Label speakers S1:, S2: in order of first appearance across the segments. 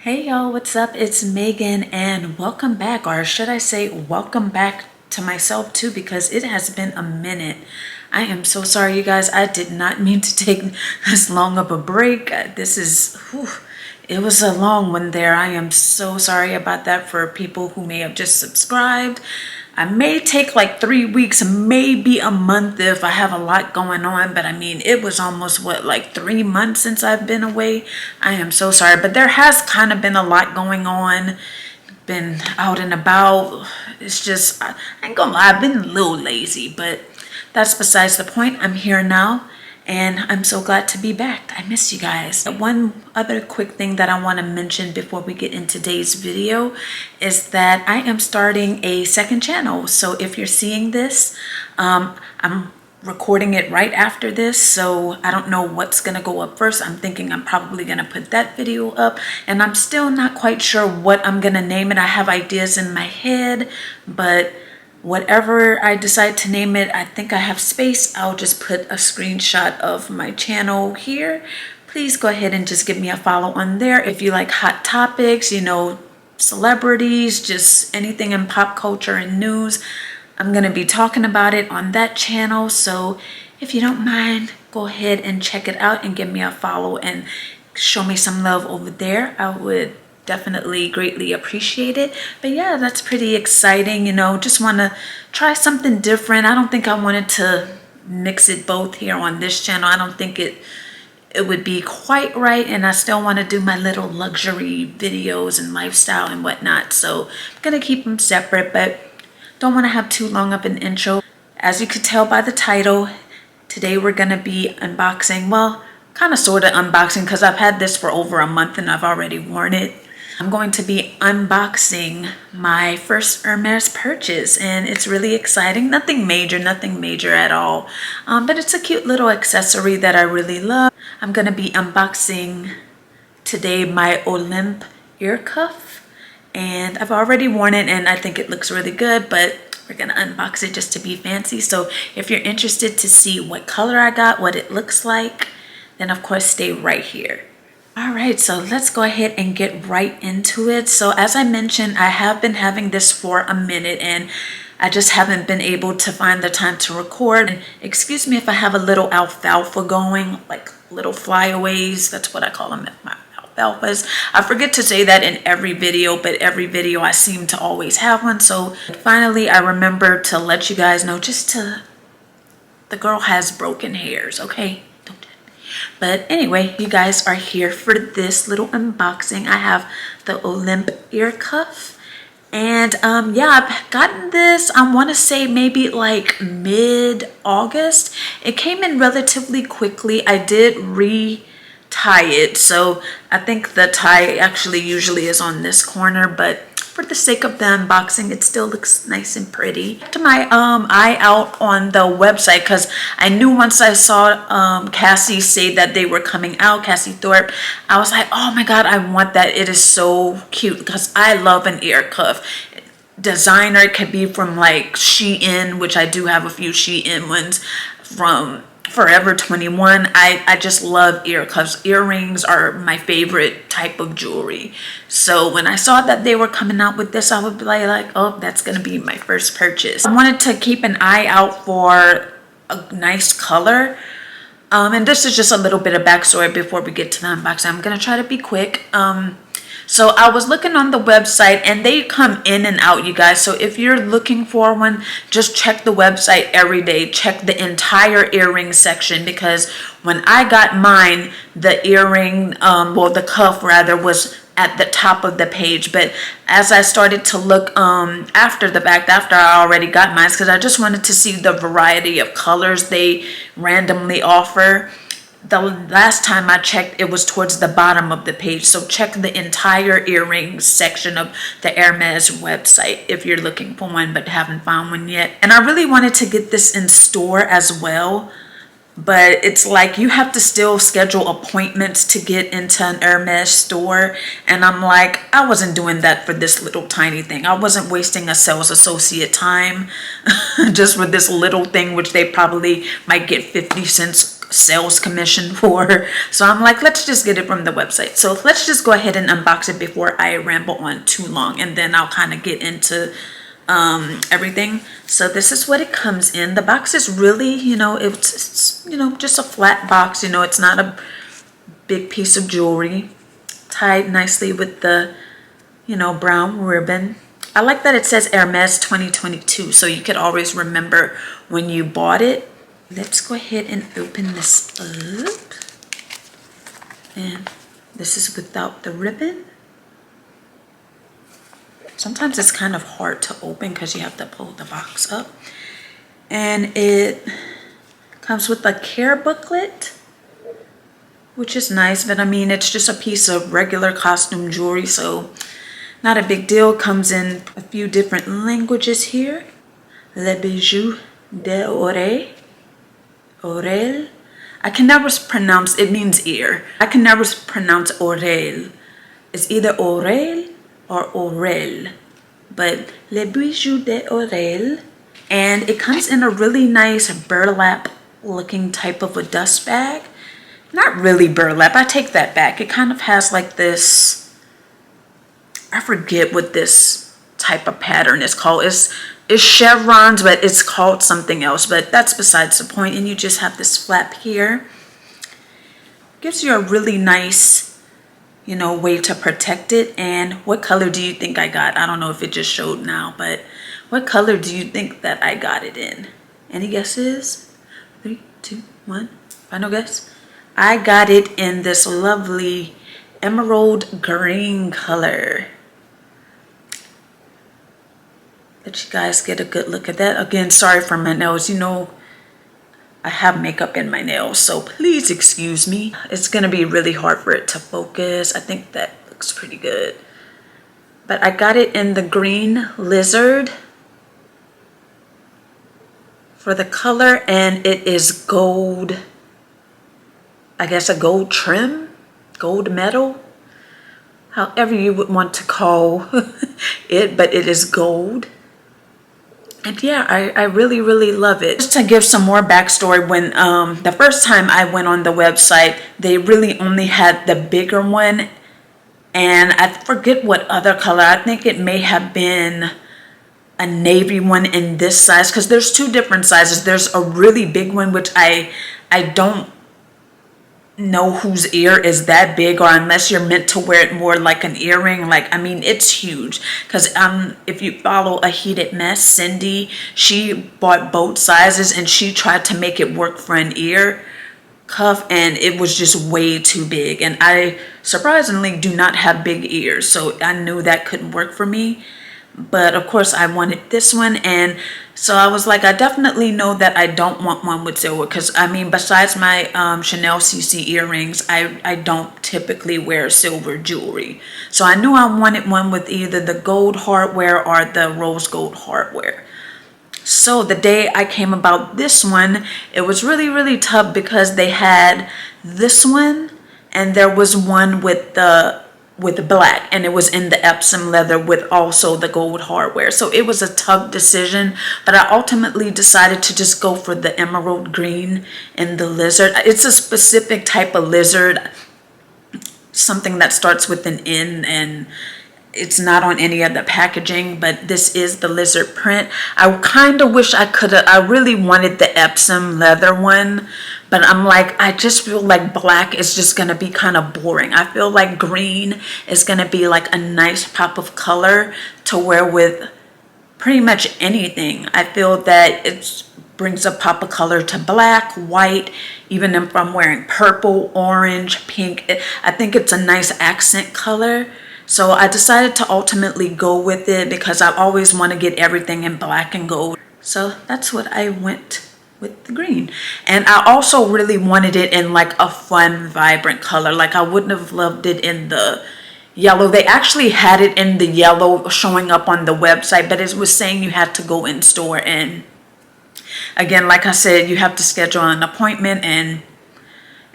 S1: Hey y'all, what's up? It's Megan and welcome back, or should I say welcome back to myself too, because it has been a minute. I am so sorry, you guys. I did not mean to take this long of a break. It was a long one there. I am so sorry about that for people who may have just subscribed. I may take like 3 weeks, maybe a month if I have a lot going on. But I mean, it was almost like 3 months since I've been away. I am so sorry, but there has kind of been a lot going on. Been out and about. It's just, I ain't gonna lie, I've been a little lazy, but that's besides the point. I'm here now. And I'm so glad to be back. I miss you guys. One other quick thing that I want to mention before we get into today's video is that I am starting a second channel. So if you're seeing this, I'm recording it right after this. So I don't know what's going to go up first. I'm thinking I'm probably going to put that video up. And I'm still not quite sure what I'm going to name it. I have ideas in my head, but whatever I decide to name it, I think I have space. I'll just put a screenshot of my channel here. Please go ahead and just give me a follow on there. If you like hot topics, you know, celebrities, just anything in pop culture and news, I'm going to be talking about it on that channel. So if you don't mind, go ahead and check it out and give me a follow and show me some love over there. I would definitely greatly appreciate it. But yeah, that's pretty exciting, you know, just want to try something different. I don't think I wanted to mix it both here on this channel. I don't think it would be quite right, and I still want to do my little luxury videos and lifestyle and whatnot, so I'm gonna keep them separate, but don't want to have too long of an intro. As you could tell by the title, today we're gonna be unboxing, well, kind of sort of unboxing, because I've had this for over a month and I've already worn it. I'm going to be unboxing my first Hermes purchase, and it's really exciting. Nothing major at all, but it's a cute little accessory that I really love. I'm going to be unboxing today my Olympe ear cuff, and I've already worn it and I think it looks really good, but we're going to unbox it just to be fancy. So if you're interested to see what color I got, what it looks like, then of course stay right here. All right, so let's go ahead and get right into it. So as I mentioned, I have been having this for a minute and I just haven't been able to find the time to record. And excuse me if I have a little alfalfa going, like little flyaways. That's what I call them, my alfalfas. I forget to say that in every video, but every video I seem to always have one. So finally, I remember to let you guys know, the girl has broken hairs, okay? But anyway, you guys are here for this little unboxing. I have the Olympe ear cuff, and yeah, I've gotten this, I want to say maybe like mid-August. It came in relatively quickly. I did re-tie it, so I think the tie actually usually is on this corner, but for the sake of the unboxing, it still looks nice and pretty. To my eye out on the website, because I knew once I saw Cassie say that they were coming out, Cassie Thorpe, I was like, oh my god, I want that. It is so cute, because I love an ear cuff. Designer, it could be from like Shein, which I do have a few Shein ones, from Forever 21. I just love ear cuffs. Earrings are my favorite type of jewelry. So when I saw that they were coming out with this, I would be like, oh, that's gonna be my first purchase. I wanted to keep an eye out for a nice color. And this is just a little bit of backstory before we get to the unboxing. I'm gonna try to be quick. So I was looking on the website and they come in and out, you guys. So if you're looking for one, just check the website every day. Check the entire earring section, because when I got mine, the earring, well, the cuff rather, was at the top of the page. But as I started to look after the fact, after I already got mine, because I just wanted to see the variety of colors they randomly offer. The last time I checked, it was towards the bottom of the page. So check the entire earrings section of the Hermes website if you're looking for one but haven't found one yet. And I really wanted to get this in store as well, but it's like you have to still schedule appointments to get into an Hermes store, and I'm like, I wasn't doing that for this little tiny thing. I wasn't wasting a sales associate time just for this little thing, which they probably might get 50 cents sales commission for. So I'm like, let's just get it from the website. So let's just go ahead and unbox it before I ramble on too long, and then I'll kind of get into everything. So this is what it comes in. The box is really, it's just a flat box. It's not a big piece of jewelry, tied nicely with the brown ribbon. I like that it says Hermes 2022, so you could always remember when you bought it. Let's go ahead and open this up. And this is without the ribbon. Sometimes it's kind of hard to open because you have to pull the box up. And it comes with a care booklet, which is nice, but I mean, it's just a piece of regular costume jewelry, so not a big deal. Comes in a few different languages here. Le bijou de oreille. I can never pronounce, it means ear. I can never pronounce oreille. It's either oreille or oreille. But le bijou de oreille. And it comes in a really nice burlap looking type of a dust bag. Not really burlap, I take that back. It kind of has like this, I forget what this type of pattern is called. It's chevrons, but it's called something else, but that's besides the point. And you just have this flap here. Gives you a really nice, way to protect it. And what color do you think I got? I don't know if it just showed now, but what color do you think that I got it in? Any guesses? 3, 2, 1, final guess. I got it in this lovely emerald green color. Let you guys get a good look at that. Again, sorry for my nails. I have makeup in my nails, so please excuse me. It's gonna be really hard for it to focus. I think that looks pretty good. But I got it in the green lizard for the color, and it is gold. I guess a gold trim, gold metal, however you would want to call it, but it is gold. And yeah, I really, really love it. Just to give some more backstory, when the first time I went on the website, they really only had the bigger one. And I forget what other color. I think it may have been a navy one in this size, because there's two different sizes. There's a really big one, which I don't know whose ear is that big, or unless you're meant to wear it more like an earring. Like, I mean, it's huge. Because if you follow A Heated Mess, Cindy, she bought both sizes and she tried to make it work for an ear cuff, and it was just way too big. And I surprisingly do not have big ears, so I knew that couldn't work for me. But of course I wanted this one, and so I was like, I definitely know that I don't want one with silver, because I mean, besides my Chanel CC earrings, I don't typically wear silver jewelry. So I knew I wanted one with either the gold hardware or the rose gold hardware. So the day I came about this one, it was really, really tough, because they had this one and there was one with the black, and it was in the Epsom leather with also the gold hardware. So it was a tough decision, but I ultimately decided to just go for the emerald green and the lizard. It's a specific type of lizard, something that starts with an N, and it's not on any of the packaging, but this is the lizard print. I kind of wish I really wanted the Epsom leather one, but I'm like, I just feel like black is just going to be kind of boring. I feel like green is going to be like a nice pop of color to wear with pretty much anything. I feel that it brings a pop of color to black, white, even if I'm wearing purple, orange, pink. I think it's a nice accent color. So I decided to ultimately go with it, because I always want to get everything in black and gold. So that's what I went with, the green. And I also really wanted it in like a fun, vibrant color. Like, I wouldn't have loved it in the yellow. They actually had it in the yellow showing up on the website, but it was saying you had to go in store. And again, like I said, you have to schedule an appointment, and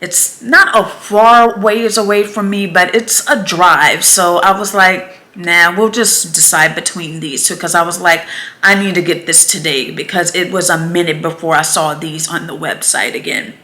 S1: it's not a far ways away from me, but it's a drive. So I was like, nah, we'll just decide between these two, because I was like, I need to get this today, because it was a minute before I saw these on the website again.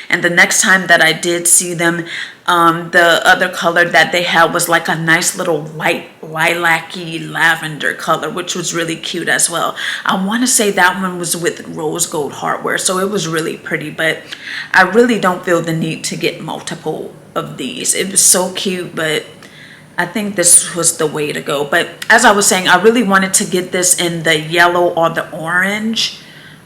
S1: And the next time that I did see them, the other color that they had was like a nice little light lilac-y lavender color, which was really cute as well. I want to say that one was with rose gold hardware, so it was really pretty, but I really don't feel the need to get multiple of these. It was so cute, but I think this was the way to go. But as I was saying, I really wanted to get this in the yellow or the orange.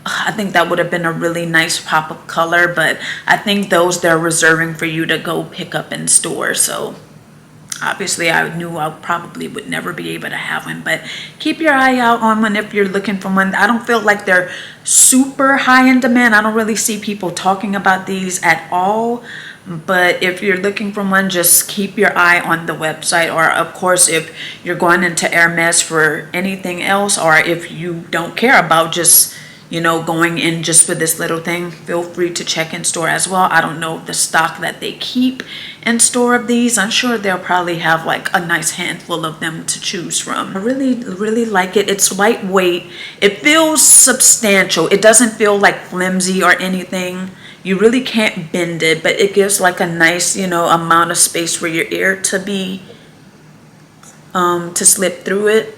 S1: I think that would have been a really nice pop of color, but I think those they're reserving for you to go pick up in store. So obviously I knew I probably would never be able to have one, but keep your eye out on one if you're looking for one. I don't feel like they're super high in demand. I don't really see people talking about these at all. But if you're looking for one, just keep your eye on the website, or of course if you're going into Hermes for anything else, or if you don't care about just, you know, going in just for this little thing, feel free to check in store as well. I don't know the stock that they keep in store of these. I'm sure they'll probably have like a nice handful of them to choose from. I really like it. It's lightweight. It feels substantial. It doesn't feel like flimsy or anything. You really can't bend it, but it gives like a nice, you know, amount of space for your ear to be to slip through it.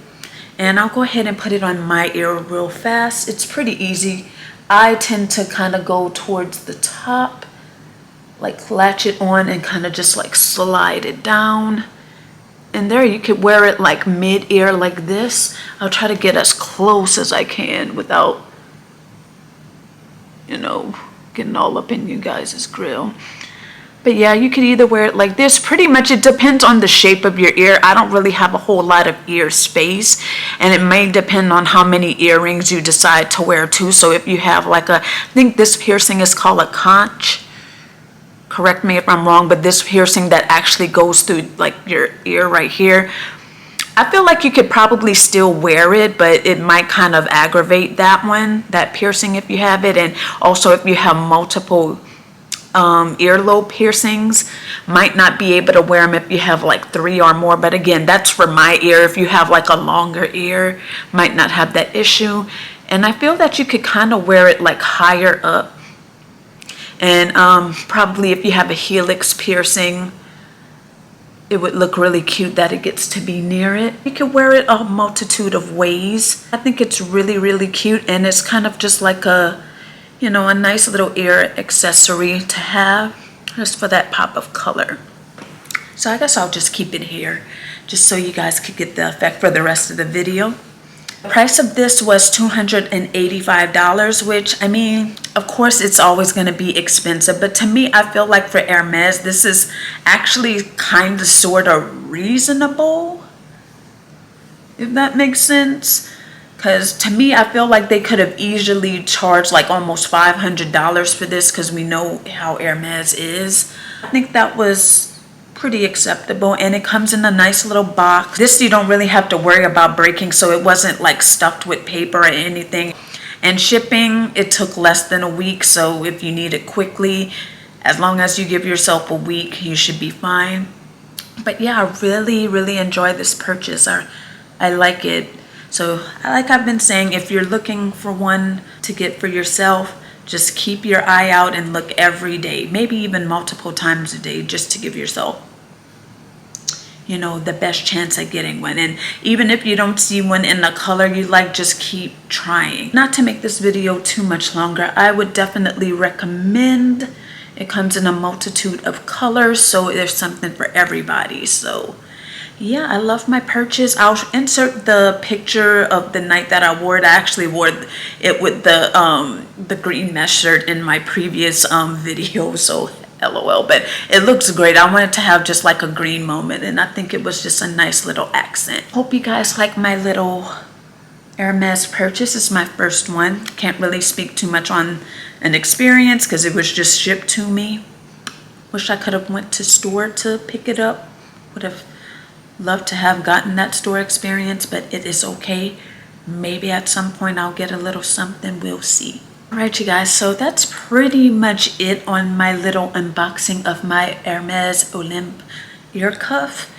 S1: And I'll go ahead and put it on my ear real fast. It's pretty easy. I tend to kind of go towards the top, like latch it on and kind of just like slide it down. And there, you could wear it like mid-ear like this. I'll try to get as close as I can without, you know, getting all up in you guys' grill. But yeah, you could either wear it like this. Pretty much it depends on the shape of your ear. I don't really have a whole lot of ear space, and it may depend on how many earrings you decide to wear too. So if you have like I think this piercing is called a conch. Correct me if I'm wrong, but this piercing that actually goes through like your ear right here, I feel like you could probably still wear it, but it might kind of aggravate that piercing if you have it. And also if you have multiple earlobe piercings, might not be able to wear them if you have like 3 or more. But again, that's for my ear. If you have like a longer ear, might not have that issue. And I feel that you could kind of wear it like higher up. And probably if you have a helix piercing, it would look really cute that it gets to be near it. You can wear it a multitude of ways. I think it's really cute, and it's kind of just like a, you know, a nice little ear accessory to have just for that pop of color. So I guess I'll just keep it here just so you guys could get the effect for the rest of the video. The price of this was $285, which, I mean, of course it's always going to be expensive, but to me, I feel like for Hermes, this is actually kind of sort of reasonable, if that makes sense. Because to me, I feel like they could have easily charged like almost $500 for this, because we know how Hermes is. I think that was pretty acceptable, and it comes in a nice little box. This you don't really have to worry about breaking, so it wasn't like stuffed with paper or anything. And shipping, it took less than a week, so if you need it quickly, as long as you give yourself a week, you should be fine. But yeah, I really enjoy this purchase. I like it. So like I've been saying, if you're looking for one to get for yourself, just keep your eye out and look every day, maybe even multiple times a day, just to give yourself, you know, the best chance at getting one. And even if you don't see one in the color you like, just keep trying. Not to make this video too much longer, I would definitely recommend. It comes in a multitude of colors, so there's something for everybody. So yeah, I love my purchase. I'll insert the picture of the night that I wore it. I actually wore it with the green mesh shirt in my previous video, so LOL, but it looks great. I wanted to have just like a green moment, and I think it was just a nice little accent. Hope you guys like my little Hermes purchase. It's my first one. Can't really speak too much on an experience because it was just shipped to me. Wish I could have went to store to pick it up. Would have loved to have gotten that store experience, but it is okay. Maybe at some point I'll get a little something. We'll see. Alright you guys, so that's pretty much it on my little unboxing of my Hermes Olympe ear cuff.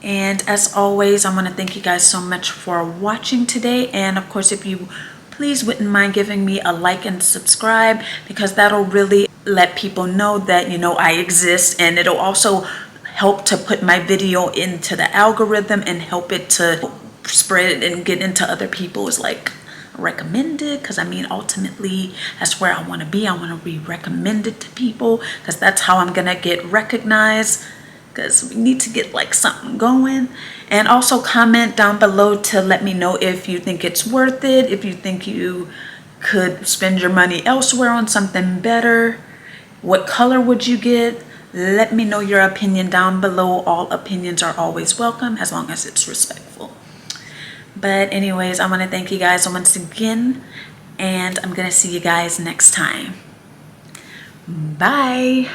S1: And as always, I want to thank you guys so much for watching today. And of course, if you please wouldn't mind giving me a like and subscribe, because that'll really let people know that, you know, I exist, and it'll also help to put my video into the algorithm and help it to spread and get into other people's like recommended, because I mean ultimately that's where I want to be. I want to be recommended to people, because that's how I'm gonna get recognized, because we need to get like something going. And also comment down below to let me know if you think it's worth it, if you think you could spend your money elsewhere on something better. What color would you get? Let me know your opinion down below. All opinions are always welcome as long as it's respectful. But anyways, I want to thank you guys once again, and I'm gonna see you guys next time. Bye.